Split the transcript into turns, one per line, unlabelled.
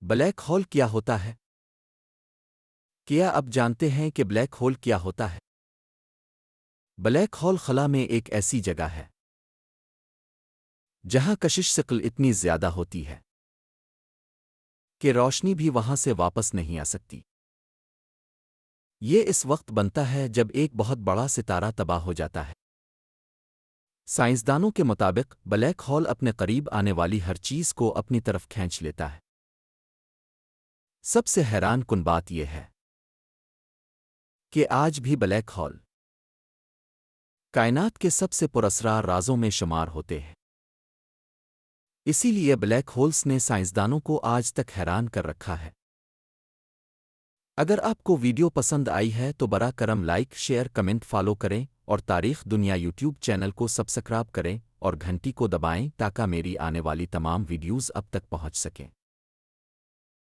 Black hole کیا ہوتا ہے؟ کیا اب جانتے ہیں کہ بلیک ہول کیا ہوتا ہے؟ بلیک ہول خلا میں ایک ایسی جگہ ہے جہاں کشش ثقل اتنی زیادہ ہوتی ہے کہ روشنی بھی وہاں سے واپس نہیں آ سکتی۔ یہ اس وقت بنتا ہے جب ایک بہت بڑا ستارہ تباہ ہو جاتا ہے۔ سائنسدانوں کے مطابق بلیک ہول اپنے قریب آنے والی ہر چیز کو اپنی طرف کھینچ لیتا ہے۔ سب سے حیران کن بات یہ ہے کہ آج بھی بلیک ہول کائنات کے سب سے پراسرار رازوں میں شمار ہوتے ہیں۔ اسی لیے بلیک ہولز نے سائنسدانوں کو آج تک حیران کر رکھا ہے۔ اگر آپ کو ویڈیو پسند آئی ہے تو براہ کرم لائک، شیئر، کمنٹ، فالو کریں اور تاریخ دنیا یوٹیوب چینل کو سبسکرائب کریں اور گھنٹی کو دبائیں تاکہ میری آنے والی تمام ویڈیوز اب تک پہنچ سکیں۔